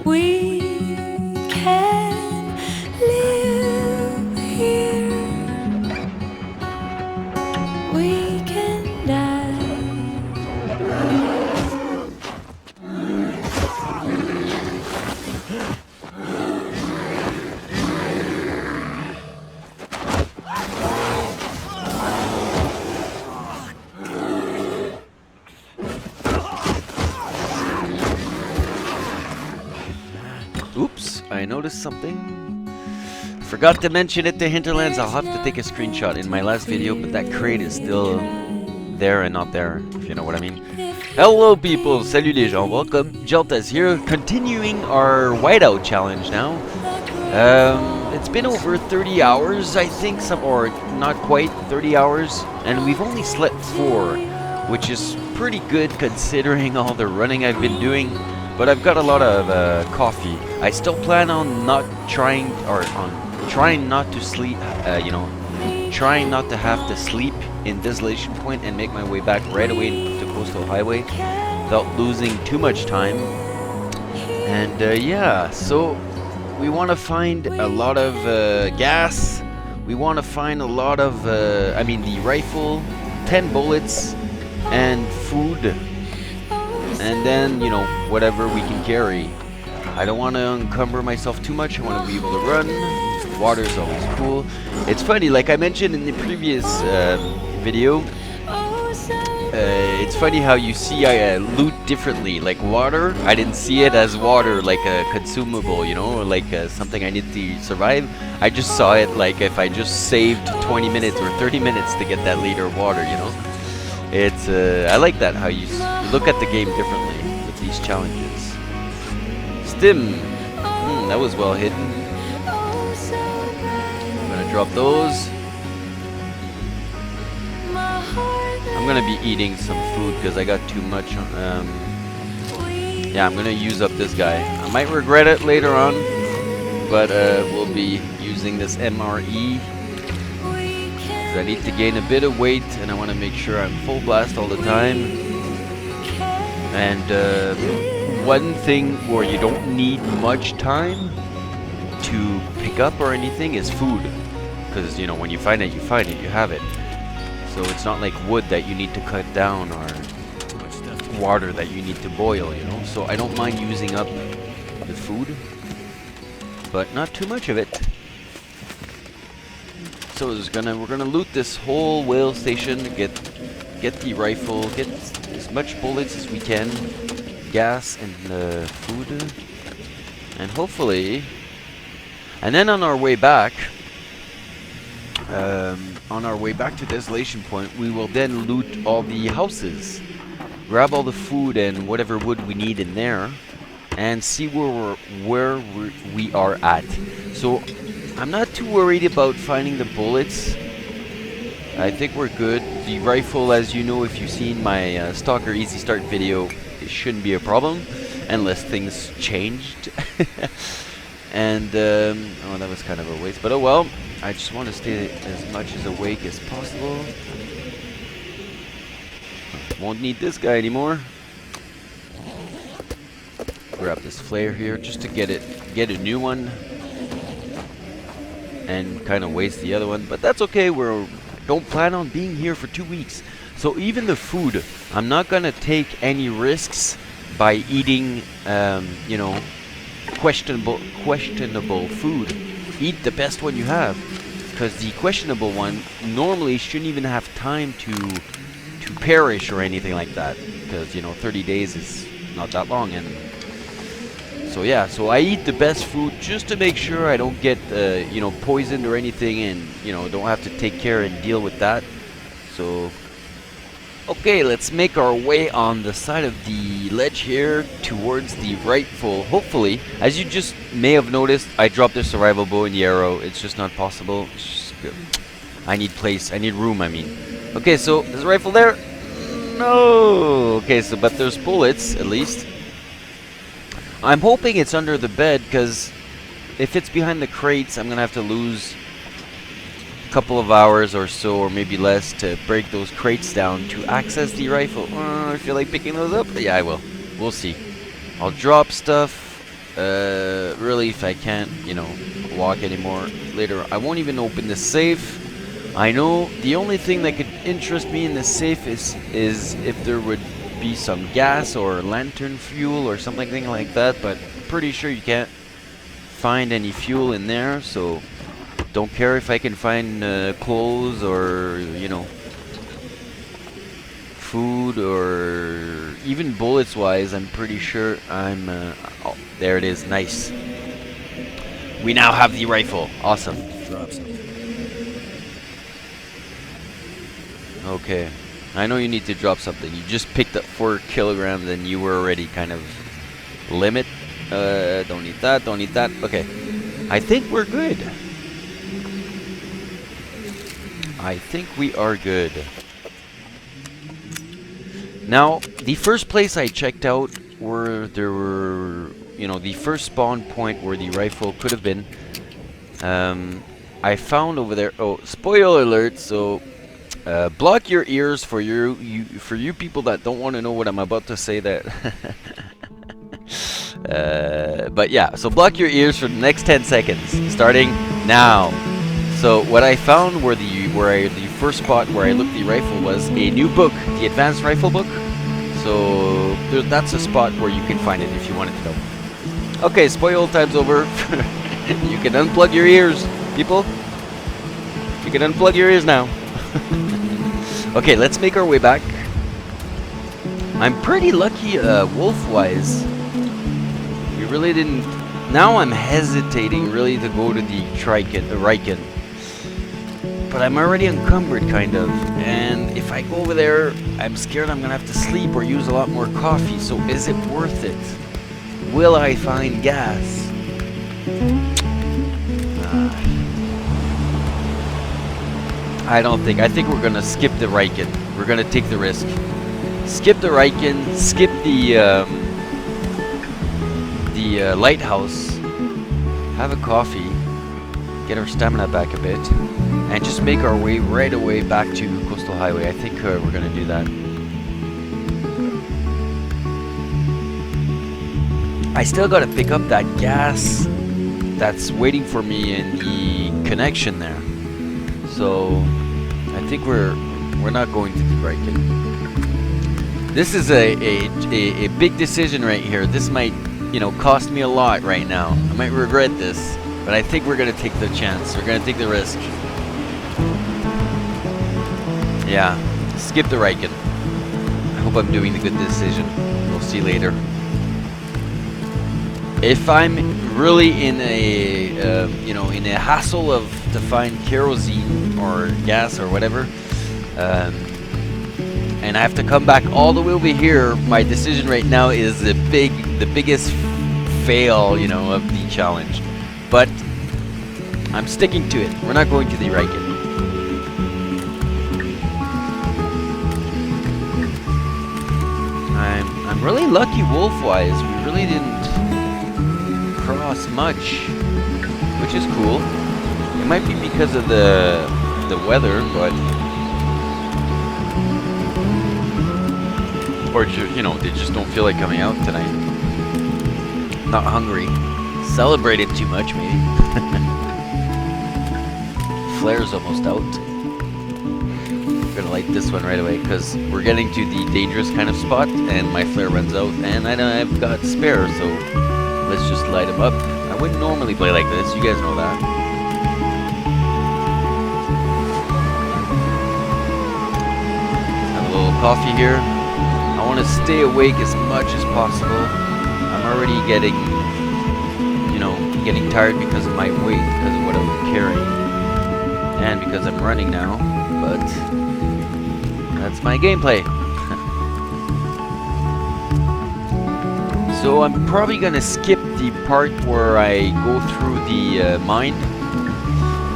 We can live here. We can die. Oops, I noticed something. Forgot to mention it to Hinterlands. I'll have to take a screenshot in my last video, but that crate is still there and not there, if you know what I mean. Hello people, salut les gens, welcome. Jelta's here, continuing our whiteout challenge now. It's been over 30 hours, I think, or not quite 30 hours, and we've only slept 4, which is pretty good considering all the running I've been doing. But I've got a lot of coffee. I still plan on trying not to sleep, trying not to have to sleep in Desolation Point and make my way back right away to Coastal Highway without losing too much time. And yeah, so we want to find a lot of gas. We want to find a lot of, the rifle, 10 bullets, and food. And then, you know, whatever we can carry. I don't want to encumber myself too much. I want to be able to run. Water's always cool. It's funny, like I mentioned in the previous video, it's funny how you see loot differently. Like water, I didn't see it as water, like a consumable, you know, or like something I need to survive. I just saw it like if I just saved 20 minutes or 30 minutes to get that liter of water, you know. It's I like that, how you look at the game differently with these challenges. Stim, that was well hidden. I'm gonna drop those. I'm gonna be eating some food because I got too much. Yeah, I'm gonna use up this guy. I might regret it later on, but we'll be using this MRE. I need to gain a bit of weight, and I want to make sure I'm full blast all the time. And one thing where you don't need much time to pick up or anything is food, because you know when you find it, you have it. So it's not like wood that you need to cut down or water that you need to boil, you know. So I don't mind using up the food, but not too much of it. So we're gonna loot this whole whale station, get the rifle, get as much bullets as we can, gas and food, and hopefully, and then on our way back to Desolation Point, we will then loot all the houses, grab all the food and whatever wood we need in there, and see where we are at. So I'm not too worried about finding the bullets. I think we're good. The rifle, as you know, if you've seen my Stalker Easy Start video, it shouldn't be a problem unless things changed. And oh, that was kind of a waste, but oh well. I just want to stay as much as awake as possible. Won't need this guy anymore. Grab this flare here just to get a new one, and kind of waste the other one, but that's okay. Don't plan on being here for 2 weeks, so even the food, I'm not gonna take any risks by eating, you know, questionable food. Eat the best one you have, because the questionable one normally shouldn't even have time to perish or anything like that, because you know 30 days is not that long. And so yeah, so I eat the best food just to make sure I don't get you know, poisoned or anything, and you know, don't have to take care and deal with that. So okay, let's make our way on the side of the ledge here towards the rifle. Hopefully, as you just may have noticed, I dropped the survival bow and the arrow. It's just not possible. It's just I need room, I mean. Okay, so there's a rifle there. No. Okay, so but there's bullets at least. I'm hoping it's under the bed, because if it's behind the crates, I'm gonna have to lose a couple of hours or so, or maybe less, to break those crates down to access the rifle. I feel like picking those up. Yeah, I will. We'll see. I'll drop stuff. Really, if I can't, you know, walk anymore later, I won't even open the safe. I know the only thing that could interest me in the safe is if there would be some gas or lantern fuel or something like that, but pretty sure you can't find any fuel in there, so don't care if I can find clothes or, you know, food or even bullets wise. I'm pretty sure I'm oh, there it is. Nice. We now have the rifle. Awesome. Drop something. Okay, I know you need to drop something. You just picked up 4 kilograms and you were already kind of limit. Don't need that, don't need that. Okay, I think we're good. I think we are good. Now, the first place I checked out where there were, you know, the first spawn point where the rifle could have been, I found over there. Oh, spoiler alert! So, block your ears for you people that don't want to know what I'm about to say. That, but yeah. So block your ears for the next 10 seconds, starting now. So what I found where the first spot where I looked the rifle was a new book, the advanced rifle book. So that's a spot where you can find it if you wanted to know. Okay, spoil time's over. You can unplug your ears, people. You can unplug your ears now. Okay, let's make our way back. I'm pretty lucky wolf-wise. We really didn't... Now I'm hesitating really to go to the Riken. But I'm already encumbered, kind of. And if I go over there, I'm scared I'm going to have to sleep or use a lot more coffee. So is it worth it? Will I find gas? I don't think. I think we're going to skip the Riken. We're going to take the risk. Skip the Riken. Skip the lighthouse. Have a coffee. Get our stamina back a bit. And just make our way right away back to Coastal Highway. I think we're going to do that. I still got to pick up that gas that's waiting for me in the connection there. So I think we're not going to the Riken. This is a big decision right here. This might, you know, cost me a lot right now. I might regret this, but I think we're gonna take the chance. We're gonna take the risk. Yeah, skip the Riken. I hope I'm doing the good decision. We'll see later. If I'm really in a you know, in a hassle of to find kerosene or gas or whatever, and I have to come back all the way over here, my decision right now is the biggest fail, you know, of the challenge. But I'm sticking to it. We're not going to the Riken. I'm really lucky wolf-wise. We really didn't cross much, which is cool. It might be because of the weather, but or you know, they just don't feel like coming out tonight. Not hungry. Celebrated too much, maybe. Flare's almost out. I'm gonna light this one right away because we're getting to the dangerous kind of spot, and my flare runs out, and I've got spare, so let's just light them up. I wouldn't normally play like this. You guys know that. Have a little coffee here. I want to stay awake as much as possible. I'm already getting, you know, getting tired because of my weight, because of what I'm carrying, and because I'm running now, but that's my gameplay. So I'm probably gonna skip the part where I go through the mine,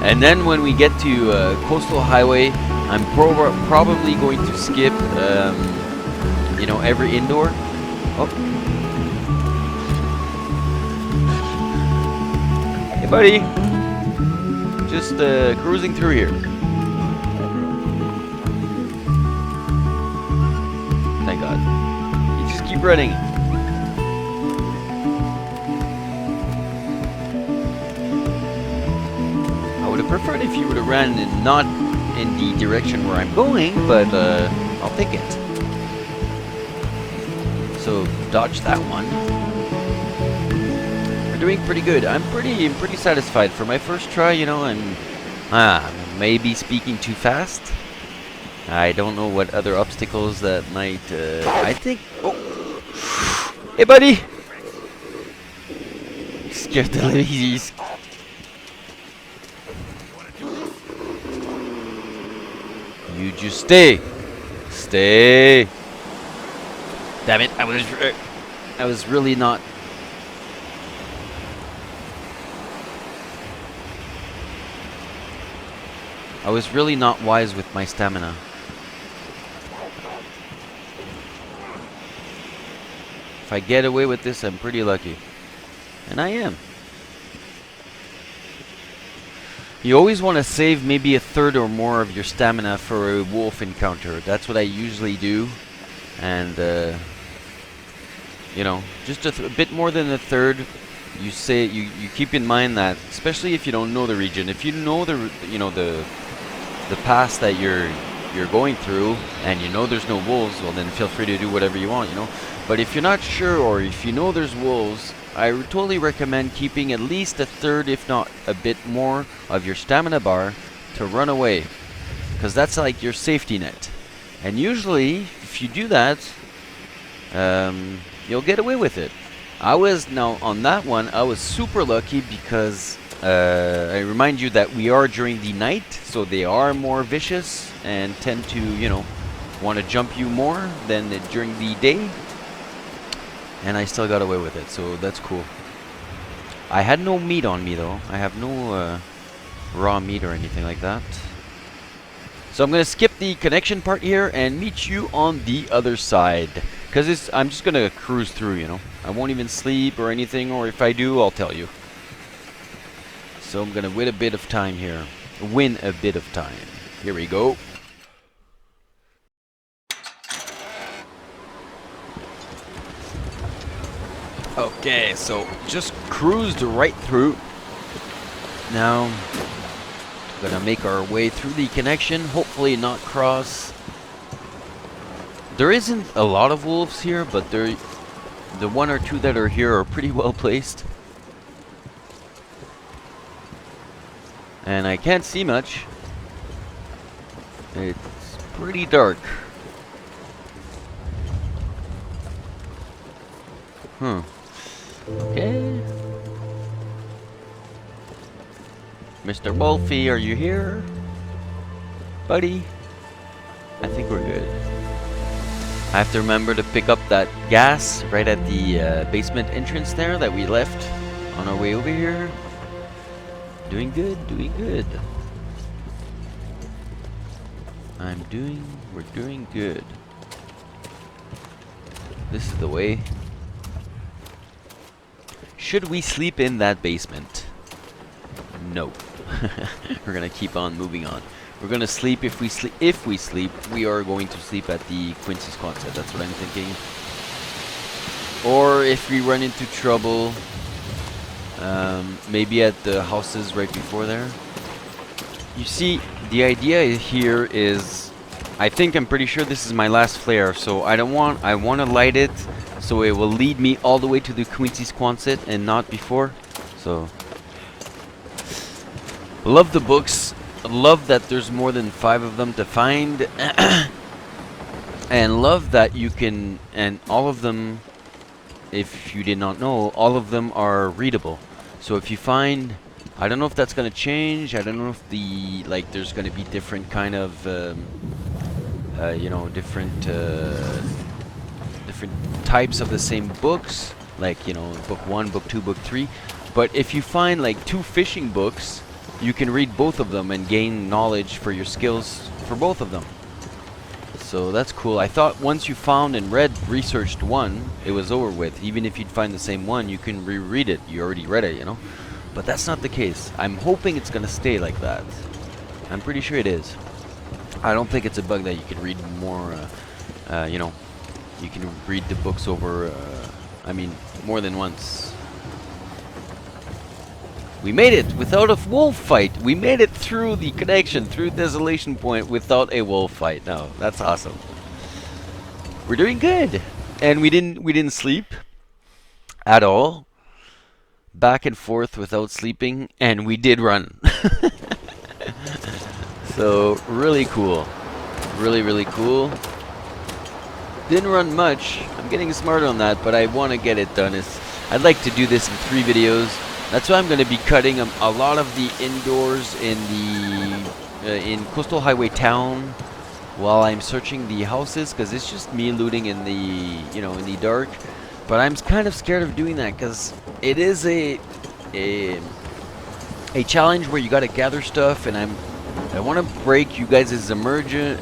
and then when we get to Coastal Highway, I'm probably going to skip you know, every indoor. Oh. Hey buddy, just cruising through here. Thank God. You just keep running. Not if you would have ran and not in the direction where I'm going, but I'll take it. So dodge that one. We're doing pretty good. I'm pretty satisfied for my first try. You know, I'm maybe speaking too fast. I don't know what other obstacles that might. I think. Oh, hey, buddy. Scared the ladies. You just stay. Stay. Damn it! I was really not. I was really not wise with my stamina. If I get away with this, I'm pretty lucky. And I am. You always want to save maybe a third or more of your stamina for a wolf encounter. That's what I usually do. And, you know, just a bit more than a third. You say you keep in mind that, especially if you don't know the region. If you know the pass that you're going through, and you know there's no wolves, well then feel free to do whatever you want, you know. But if you're not sure, or if you know there's wolves, I would totally recommend keeping at least a third, if not a bit more, of your stamina bar to run away, because that's like your safety net. And usually, if you do that, you'll get away with it. Now on that one, I was super lucky because I remind you that we are during the night, so they are more vicious and tend to, you know, want to jump you more than during the day. And I still got away with it, so that's cool. I had no meat on me though. I have no raw meat or anything like that. So I'm gonna skip the connection part here and meet you on the other side, because I'm just gonna cruise through, you know. I won't even sleep or anything, or if I do, I'll tell you. So I'm gonna win a bit of time here. Win a bit of time. Here we go. Okay, so just cruised right through. Now, gonna make our way through the connection. Hopefully not cross. There isn't a lot of wolves here, but the one or two that are here are pretty well placed. And I can't see much. It's pretty dark. Okay. Mr. Wolfie, are you here? Buddy? I think we're good. I have to remember to pick up that gas right at the basement entrance there that we left on our way over here. Doing good, doing good. We're doing good. This is the way. Should we sleep in that basement? No. We're gonna keep on moving on. We're gonna sleep if we sleep. If we sleep, we are going to sleep at the Quincy's Quonset. That's what I'm thinking. Or if we run into trouble, maybe at the houses right before there. You see, the idea here is, I'm pretty sure this is my last flare, so I want to light it so it will lead me all the way to the Quincy's Quonset and not before. So, love the books. Love that there's more than 5 of them to find. And love that you can, and all of them, if you did not know, all of them are readable. So if you find, I don't know if that's going to change. I don't know if there's going to be different kind of, different types of the same books. Like, book 1, book 2, book 3. But if you find like 2 fishing books, you can read both of them and gain knowledge for your skills for both of them. So that's cool. I thought once you found and researched one, it was over with. Even if you'd find the same one, you can reread it. You already read it, But that's not the case. I'm hoping it's going to stay like that. I'm pretty sure it is. I don't think it's a bug that you can read more, you can read the books over, more than once. We made it without a wolf fight. We made it through the connection, through Desolation Point without a wolf fight. No, that's awesome. We're doing good. And we didn't sleep at all. Back and forth without sleeping, and we did run. So really cool. Really cool. Didn't run much. I'm getting smarter on that, but I want to get it done. I'd like to do this in 3 videos. That's why I'm going to be cutting a lot of the indoors in the in Coastal Highway Town while I'm searching the houses, because it's just me looting in the in the dark. But I'm kind of scared of doing that because it is a challenge where you got to gather stuff, and I want to break you guys' immersion,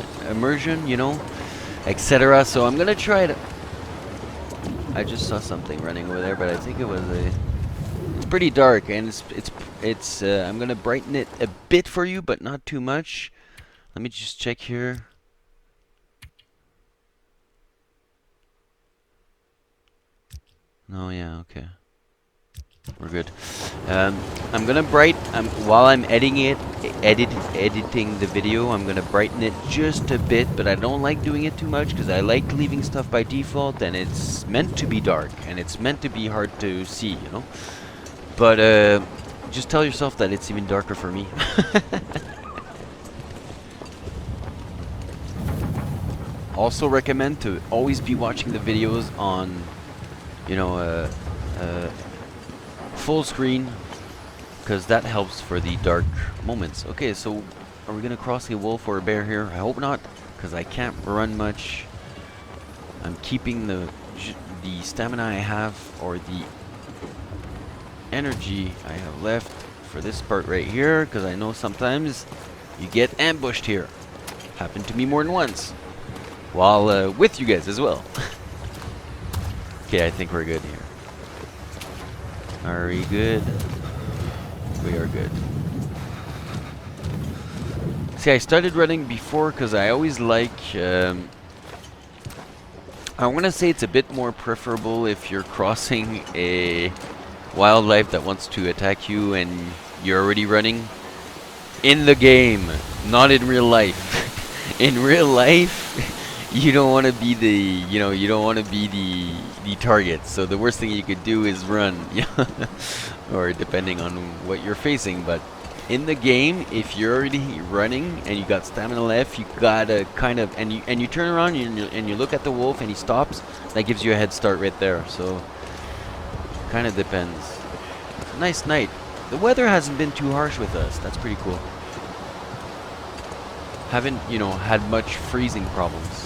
etc. So I'm gonna try to. I just saw something running over there, but I think it was a. It's pretty dark, and it's. I'm gonna brighten it a bit for you, but not too much. Let me just check here. Oh yeah, okay. We're good. I'm gonna while I'm editing the video, I'm gonna brighten it just a bit, but I don't like doing it too much because I like leaving stuff by default, and it's meant to be dark and it's meant to be hard to see, But just tell yourself that it's even darker for me. Also recommend to always be watching the videos on, full screen, because that helps for the dark moments. Okay, so are we gonna cross a wolf or a bear here? I hope not, because I can't run much. I'm keeping the stamina I have, or the energy I have left for this part right here, because I know sometimes you get ambushed here. Happened to me more than once, while with you guys as well. Okay, I think we're good here. Are we good? We are good. See, I started running before because I always like... I want to say it's a bit more preferable if you're crossing a wildlife that wants to attack you and you're already running. In the game, not in real life. In real life, you don't want to be the, you don't want to be the target. So the worst thing you could do is run, or depending on what you're facing. But in the game, if you're already running and you got stamina left, you gotta kind of, and you turn around and you look at the wolf and he stops. That gives you a head start right there. So kind of depends. Nice night. The weather hasn't been too harsh with us. That's pretty cool. Haven't, had much freezing problems.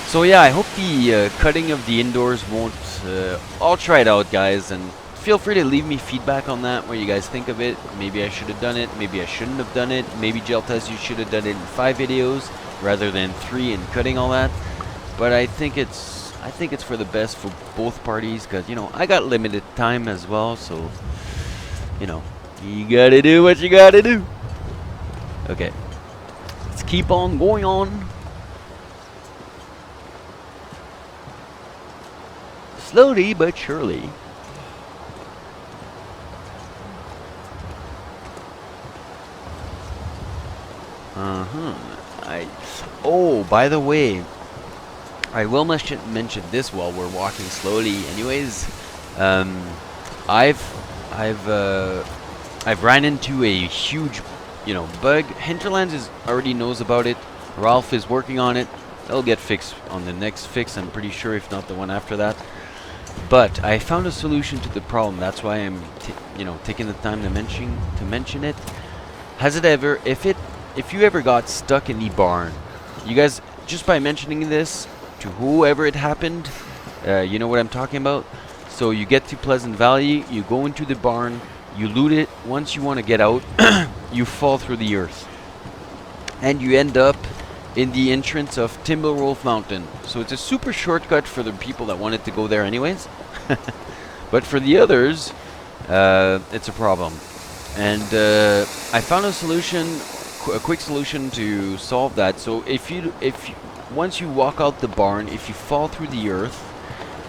So yeah, I hope the cutting of the indoors won't... I'll try it out, guys, and feel free to leave me feedback on that, what you guys think of it. Maybe I should have done it, maybe I shouldn't have done it. Maybe Geltas, you should have done it in 5 videos rather than 3 and cutting all that. But I think it's for the best for both parties, because, I got limited time as well, so, you gotta do what you gotta do. Okay. Let's keep on going on. Slowly but surely. Oh, by the way, I will mention this while we're walking slowly. Anyways, I've ran into a huge, bug. Hinterlands already knows about it. Ralph is working on it. It'll get fixed on the next fix, I'm pretty sure, if not the one after that. But I found a solution to the problem. That's why I'm, taking the time to mention it. Has it ever, if you ever got stuck in the barn, you guys, just by mentioning this to whoever it happened, you know what I'm talking about. So you get to Pleasant Valley, you go into the barn, you loot it. Once you want to get out, you fall through the earth, and you end up in the entrance of Timberwolf Mountain. So it's a super shortcut for the people that wanted to go there anyways. But for the others, it's a problem. And I found a solution, a quick solution to solve that. So once you walk out the barn, if you fall through the earth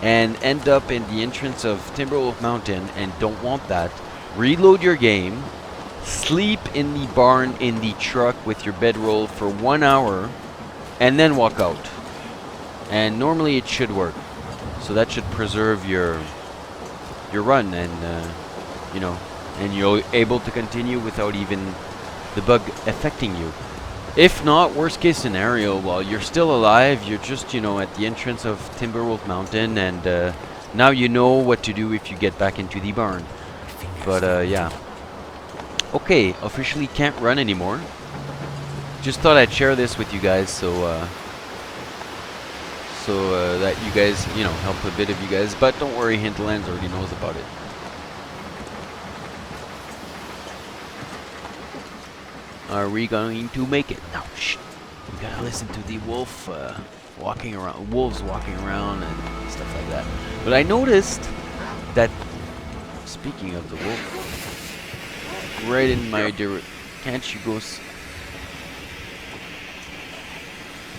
and end up in the entrance of Timberwolf Mountain and don't want that, reload your game, sleep in the barn in the truck with your bedroll for 1 hour, and then walk out. And normally it should work. So that should preserve your run, and you know, and you're able to continue without even the bug affecting you. If not, worst case scenario, while you're still alive, you're just, you know, at the entrance of Timberwolf Mountain, and now you know what to do if you get back into the barn. But yeah. Okay, officially can't run anymore. Just thought I'd share this with you guys, so that you guys, you know, help a bit of you guys. But don't worry, Hinterlands already knows about it. Are we going to make it? No, shh. We gotta listen to the wolf walking around, wolves walking around and stuff like that. But I noticed that, speaking of the wolf, right in my can't you go?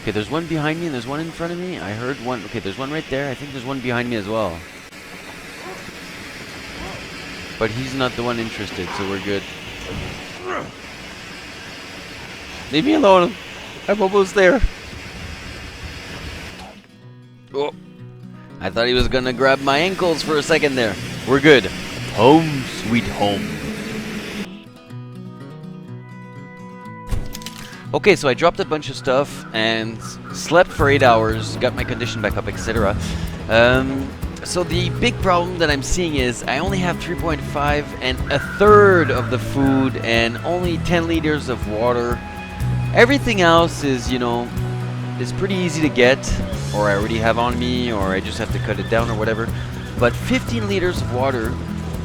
Okay, there's one behind me and there's one in front of me. I heard one. Okay, there's one right there. I think there's one behind me as well. But he's not the one interested, so we're good. Leave me alone. I'm almost there. Oh, I thought he was gonna grab my ankles for a second there. We're good. Home sweet home. Okay, so I dropped a bunch of stuff and slept for 8 hours, got my condition back up, etc. So the big problem that I'm seeing is I only have 3.5 and a third of the food and only 10 liters of water. Everything else is, you know, is pretty easy to get, or I already have on me, or I just have to cut it down or whatever. But 15 liters of water,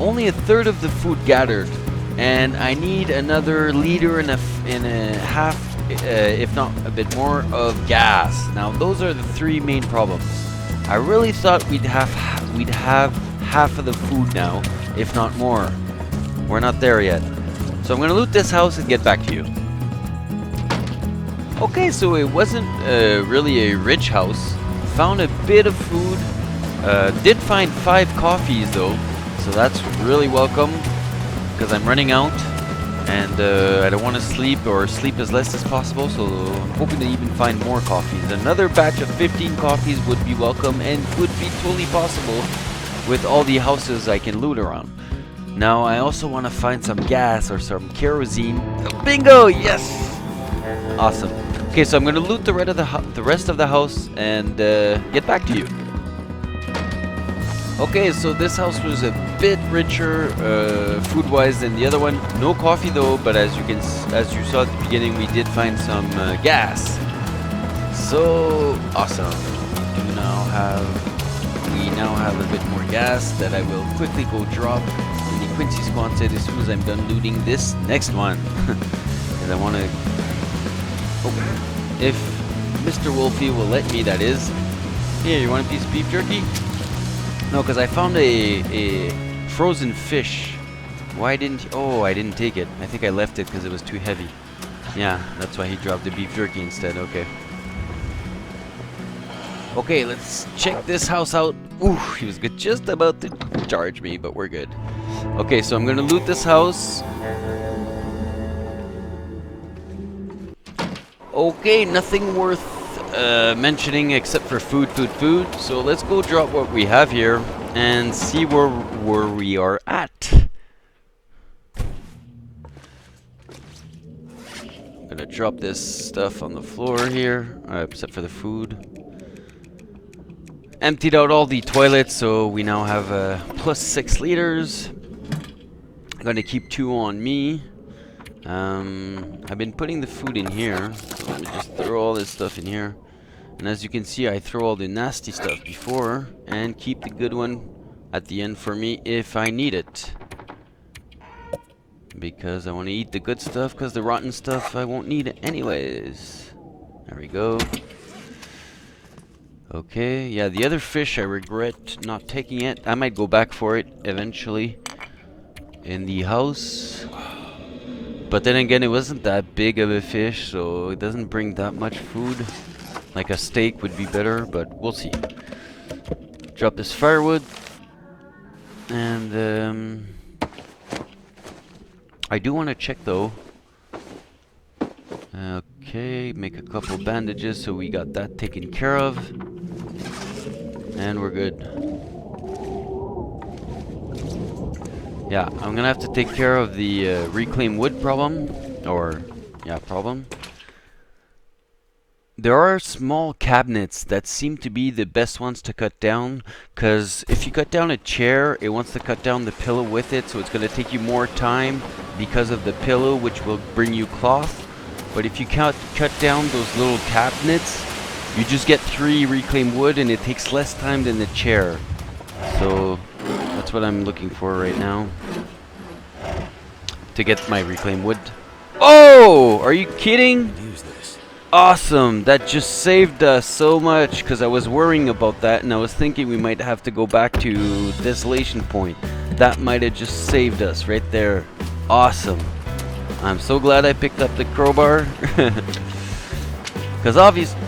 only a third of the food gathered, and I need another liter and a half, if not a bit more, of gas. Now those are the three main problems. I really thought we'd have half of the food now, if not more. We're not there yet. So I'm gonna loot this house and get back to you. Okay, so it wasn't really a rich house. Found a bit of food. Did find 5 coffees though, so that's really welcome, because I'm running out, and I don't want to sleep, or sleep as less as possible, so I'm hoping to even find more coffees. Another batch of 15 coffees would be welcome, and would be totally possible with all the houses I can loot around. Now I also want to find some gas or some kerosene. Bingo! Yes! Awesome. Okay, so I'm going to loot the rest of the house and get back to you. Okay, so this house was a bit richer food-wise than the other one. No coffee though, but as you saw at the beginning, we did find some gas. So awesome. We now have a bit more gas that I will quickly go drop in the Quincy Squanted as soon as I'm done looting this next one. Because I want to. Oh, if Mr. Wolfie will let me, that is. Here, you want a piece of beef jerky? No, because I found a frozen fish. Why didn't... Oh, I didn't take it. I think I left it because it was too heavy. Yeah, that's why he dropped the beef jerky instead. Okay. Okay, let's check this house out. Ooh, he was just about to charge me, but we're good. Okay, so I'm going to loot this house. Okay, nothing worth mentioning except for food. So let's go drop what we have here and see where we are at. I'm gonna drop this stuff on the floor here, except for the food. Emptied out all the toilets, so we now have plus 6 liters. I'm gonna keep 2 on me. I've been putting the food in here, so let me just throw all this stuff in here. And as you can see, I throw all the nasty stuff before and keep the good one at the end for me if I need it. Because I want to eat the good stuff, because the rotten stuff I won't need it anyways. There we go. Okay, yeah, the other fish I regret not taking it. I might go back for it eventually in the house. But then again, it wasn't that big of a fish, so it doesn't bring that much food. Like a steak would be better, but we'll see. Drop this firewood. And I do want to check though. Okay, make a couple bandages so we got that taken care of. And we're good. Yeah, I'm gonna have to take care of the reclaimed wood problem. Problem. There are small cabinets that seem to be the best ones to cut down, because if you cut down a chair, it wants to cut down the pillow with it, so it's going to take you more time because of the pillow, which will bring you cloth. But if you cut down those little cabinets, you just get 3 reclaimed wood, and it takes less time than the chair. So that's what I'm looking for right now, to get my reclaimed wood. Oh, are you kidding? Awesome, that just saved us so much, because I was worrying about that, and I was thinking we might have to go back to Desolation Point. That might have just saved us right there. Awesome. I'm so glad I picked up the crowbar. Because obviously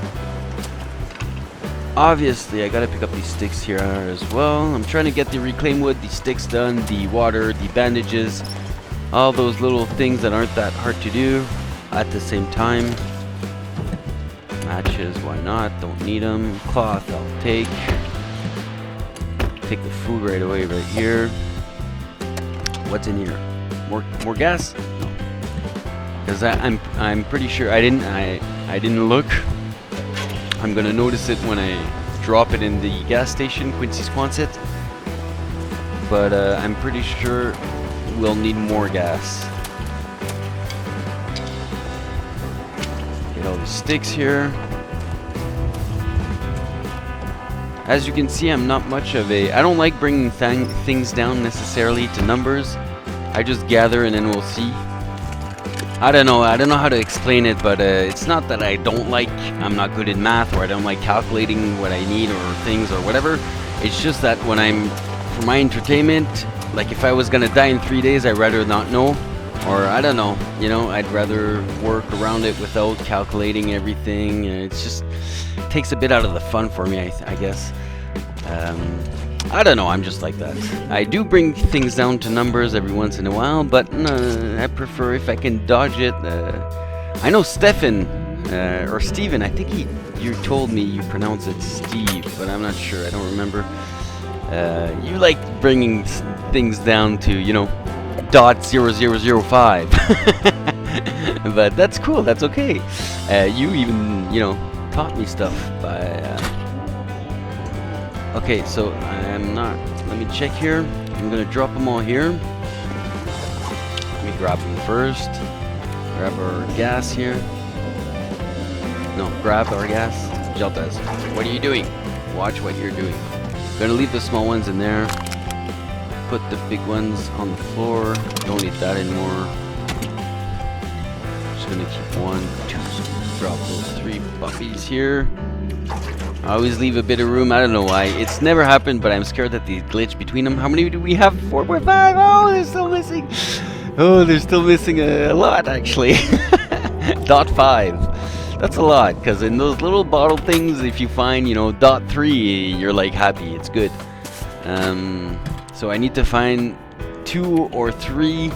I gotta pick up these sticks here as well. I'm trying to get the reclaimed wood, the sticks done, the water, the bandages, all those little things that aren't that hard to do at the same time. Matches, why not? Don't need them. Cloth, I'll take. Take the food right away, right here. What's in here? More gas? No. Because I'm pretty sure I didn't look. I'm gonna notice it when I drop it in the gas station, Quincy Squansit. But I'm pretty sure we'll need more gas. All the sticks here. As you can see, I'm not much of a... I don't like bringing things down necessarily to numbers. I just gather and then we'll see. I don't know how to explain it, but it's not that I don't like... I'm not good in math, or I don't like calculating what I need or things or whatever. It's just that when I'm... For my entertainment, like if I was gonna die in 3 days, I'd rather not know. Or I don't know, you know, I'd rather work around it without calculating everything. It's just takes a bit out of the fun for me, I guess. I don't know, I'm just like that. I do bring things down to numbers every once in a while, but I prefer if I can dodge it. I know Stefan, or Steven, I think you told me you pronounce it Steve, but I'm not sure, I don't remember. You like bringing things down to, you know, .0005. But that's cool, that's okay. You even, you know, taught me stuff by okay, so I'm not, let me check here. I'm gonna drop them all here. Let me grab them first. Grab our gas here. No, grab our gas. Jeltas, what are you doing? Watch what you're doing. Gonna leave the small ones in there. Put the big ones on the floor. Don't need that anymore. Just gonna keep 1, 2, drop those 3 puppies here. I always leave a bit of room. I don't know why. It's never happened, but I'm scared that they glitch between them. How many do we have? 4.5. Oh, they're still missing. Oh, they're still missing a lot, actually. .5. That's a lot, because in those little bottle things, if you find, you know, .3, you're like happy. It's good. So I need to find 2 or 3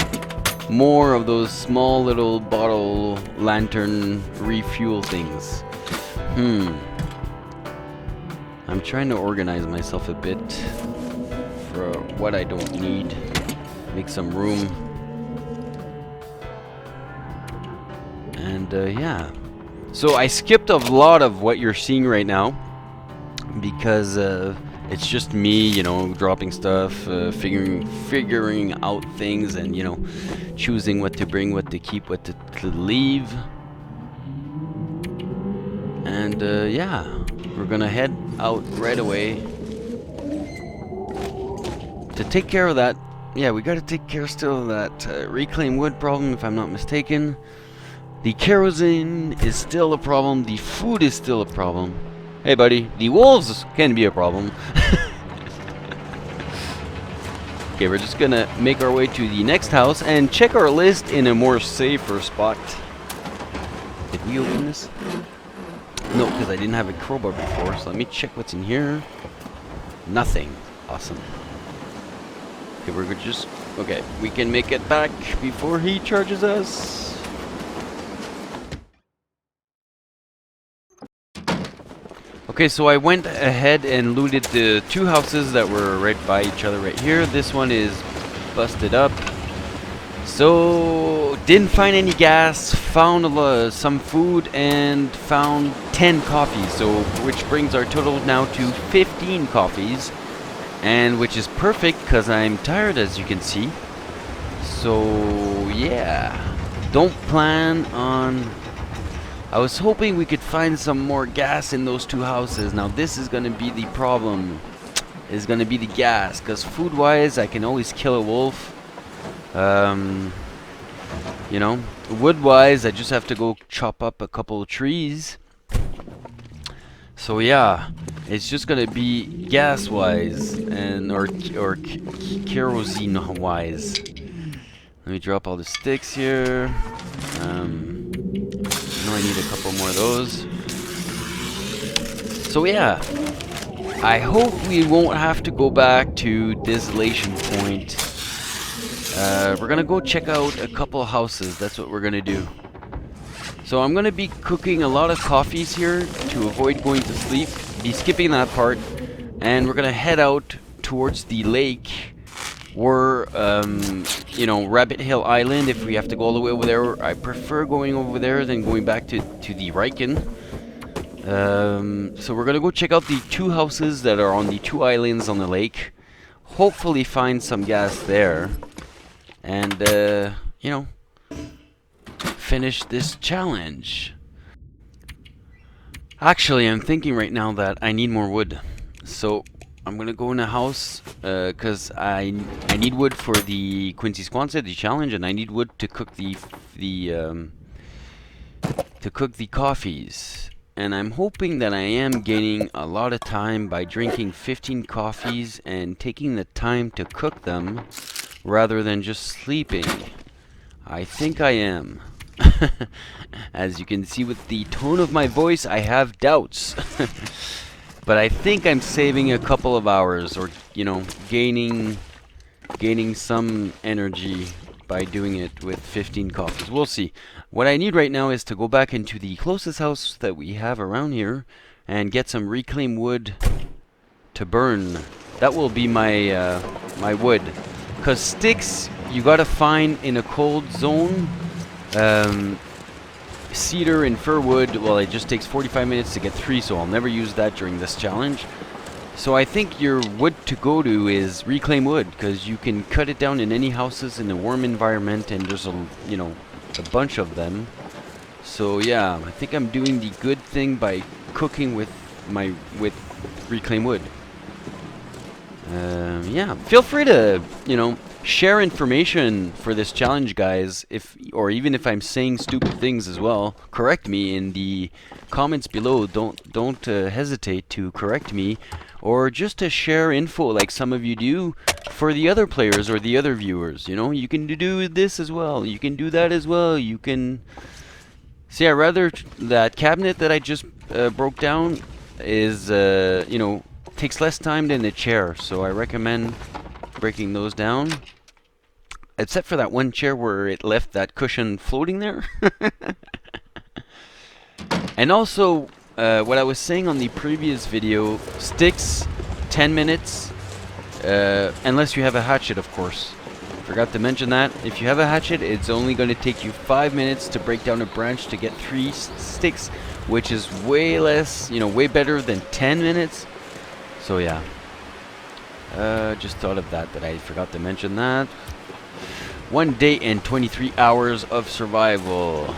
more of those small little bottle lantern refuel things. I'm trying to organize myself a bit for what I don't need. Make some room. And yeah. So I skipped a lot of what you're seeing right now because it's just me, you know, dropping stuff, figuring out things, and, you know, choosing what to bring, what to keep, what to leave. And yeah, we're gonna head out right away to take care of that. Yeah, we gotta take care still of that reclaimed wood problem, if I'm not mistaken. The kerosene is still a problem. The food is still a problem. Hey, buddy, the wolves can be a problem. Okay, we're just gonna make our way to the next house and check our list in a more safer spot. Did we open this? No, because I didn't have a crowbar before, so let me check what's in here. Nothing. Awesome. we're just okay. We can make it back before he charges us. Okay, so I went ahead and looted the 2 houses that were right by each other right here. This one is busted up. So, didn't find any gas, found some food, and found 10 coffees. So, which brings our total now to 15 coffees. And which is perfect because I'm tired, as you can see. So, yeah. Don't plan on... I was hoping we could find some more gas in those 2 houses. Now this is going to be the problem. Is going to be the gas. Because food-wise, I can always kill a wolf. You know, wood-wise, I just have to go chop up a couple of trees. So yeah, it's just going to be gas-wise and or kerosene-wise. Let me drop all the sticks here. I need a couple more of those. So yeah, I hope we won't have to go back to Desolation Point. We're gonna go check out a couple of houses. That's what we're gonna do. So I'm gonna be cooking a lot of coffees here to avoid going to sleep. Be skipping that part, and we're gonna head out towards the lake. Or, you know, Rabbit Hill Island, if we have to go all the way over there. I prefer going over there than going back to the Riken. So we're gonna go check out the 2 houses that are on the 2 islands on the lake. Hopefully find some gas there. And, you know, finish this challenge. Actually, I'm thinking right now that I need more wood. So... I'm gonna go in a house because I need wood for the Quincy Squanza, the challenge, and I need wood to cook the coffees. And I'm hoping that I am gaining a lot of time by drinking 15 coffees and taking the time to cook them rather than just sleeping. I think I am. As you can see with the tone of my voice, I have doubts. But I think I'm saving a couple of hours, or, you know, gaining some energy by doing it with 15 coffees. We'll see. What I need right now is to go back into the closest house that we have around here and get some reclaimed wood to burn. That will be my my wood. Because sticks, you gotta find in a cold zone. Cedar and fir wood, well, it just takes 45 minutes to get 3, so I'll never use that during this challenge. So I think your wood to go to is reclaim wood, because you can cut it down in any houses in a warm environment, and there's a, you know, a bunch of them. So yeah, I think I'm doing the good thing by cooking with reclaim wood. Yeah, feel free to, you know, share information for this challenge, guys. Or even if I'm saying stupid things as well, correct me in the comments below. Don't hesitate to correct me, or just to share info like some of you do for the other players or the other viewers. You know, you can do this as well. You can do that as well. You can see. I rather that cabinet that I just broke down is you know, takes less time than a chair, so I recommend breaking those down. Except for that one chair where it left that cushion floating there. And also, what I was saying on the previous video, sticks, 10 minutes, unless you have a hatchet, of course. Forgot to mention that. If you have a hatchet, it's only going to take you 5 minutes to break down a branch to get 3 sticks, which is way less, you know, way better than 10 minutes. So yeah. Just thought of that I forgot to mention that. 1 day and 23 hours of survival.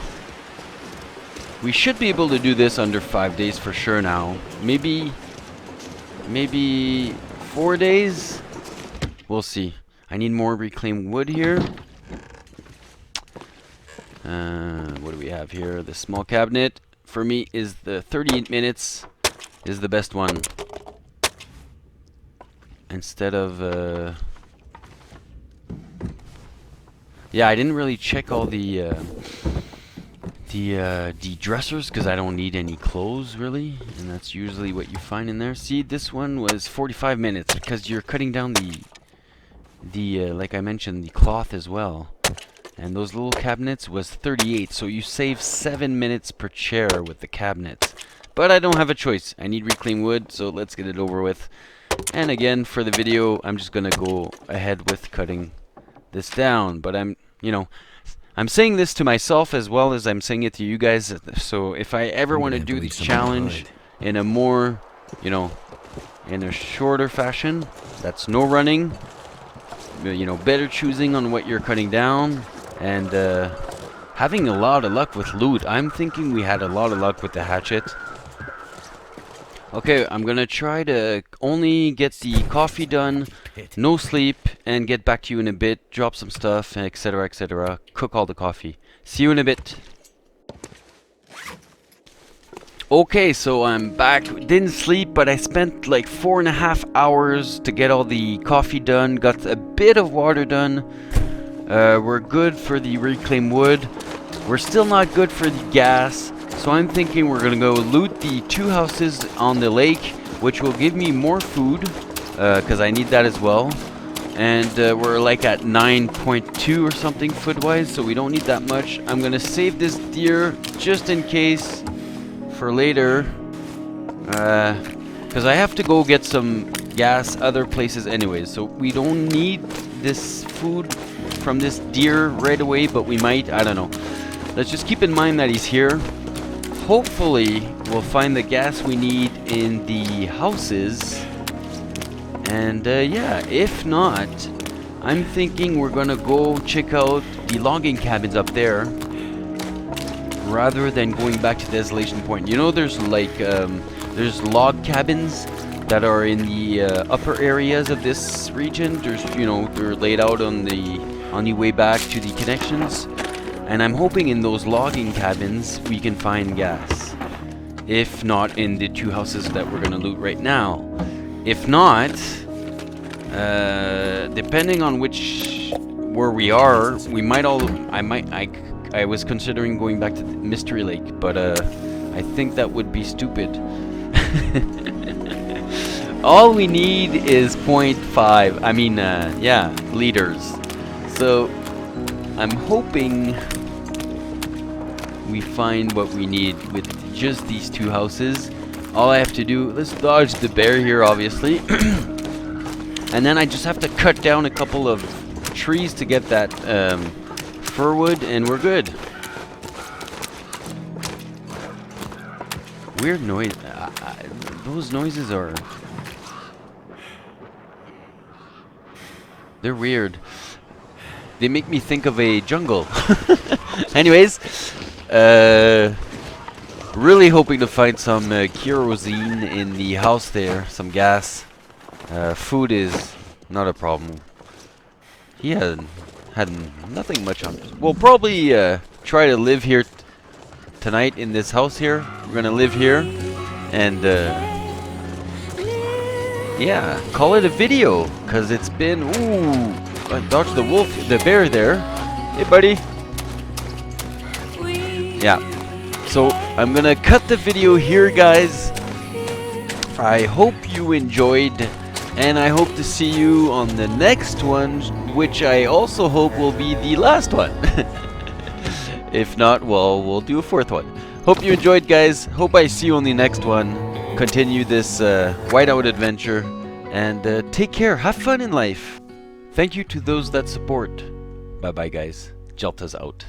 We should be able to do this under 5 days for sure now. Maybe 4 days? We'll see. I need more reclaimed wood here. What do we have here? The small cabinet for me is the 38 minutes is the best one. Instead of yeah, I didn't really check all the dressers because I don't need any clothes really, and that's usually what you find in there. See, this one was 45 minutes because you're cutting down the like I mentioned, the cloth as well. And those little cabinets was 38, so you save 7 minutes per chair with the cabinets. But I don't have a choice. I need reclaimed wood, so let's get it over with. And again, for the video, I'm just gonna go ahead with cutting this down. But I'm saying this to myself as well as I'm saying it to you guys. So if I ever want to do this challenge in a more, in a shorter fashion, that's no running, better choosing on what you're cutting down, and having a lot of luck with loot. I'm thinking we had a lot of luck with the hatchet. Okay, I'm gonna try to only get the coffee done, no sleep, and get back to you in a bit, drop some stuff, etc, etc, cook all the coffee. See you in a bit. Okay, so I'm back. Didn't sleep, but I spent like 4.5 hours to get all the coffee done, got a bit of water done. We're good for the reclaimed wood. We're still not good for the gas. So I'm thinking we're gonna go loot the 2 houses on the lake, which will give me more food, because I need that as well. And we're like at 9.2 or something food-wise, so we don't need that much. I'm gonna save this deer just in case for later, because I have to go get some gas other places anyways. So we don't need this food from this deer right away, but we might. I don't know. Let's just keep in mind that he's here. Hopefully we'll find the gas we need in the houses, and yeah, if not, I'm thinking we're gonna go check out the logging cabins up there rather than going back to Desolation Point. There's like there's log cabins that are in the upper areas of this region. There's they're laid out on the way back to the connections. And I'm hoping in those logging cabins we can find gas. If not in the 2 houses that we're gonna loot right now. If not, depending on where we are, we might I was considering going back to the Mystery Lake, but I think that would be stupid. All we need is 0.5. I mean, yeah, liters. So I'm hoping we find what we need with just these 2 houses. All I have to do, let's dodge the bear here, obviously. And then I just have to cut down a couple of trees to get that fir wood, and we're good. Weird noise. Those noises are... they're weird. They make me think of a jungle. Anyways, really hoping to find some kerosene in the house there, some gas. Food is not a problem. He had nothing much on. We'll probably try to live here tonight in this house here. We're gonna live here, and yeah, call it a video, cause it's been I dodged the wolf, the bear there. Hey, buddy. Yeah. So I'm gonna cut the video here, guys. I hope you enjoyed, and I hope to see you on the next one, which I also hope will be the last one. If not, well, we'll do a 4th one. Hope you enjoyed, guys. Hope I see you on the next one. Continue this whiteout adventure, and take care. Have fun in life. Thank you to those that support. Bye bye, guys. Jelta's out.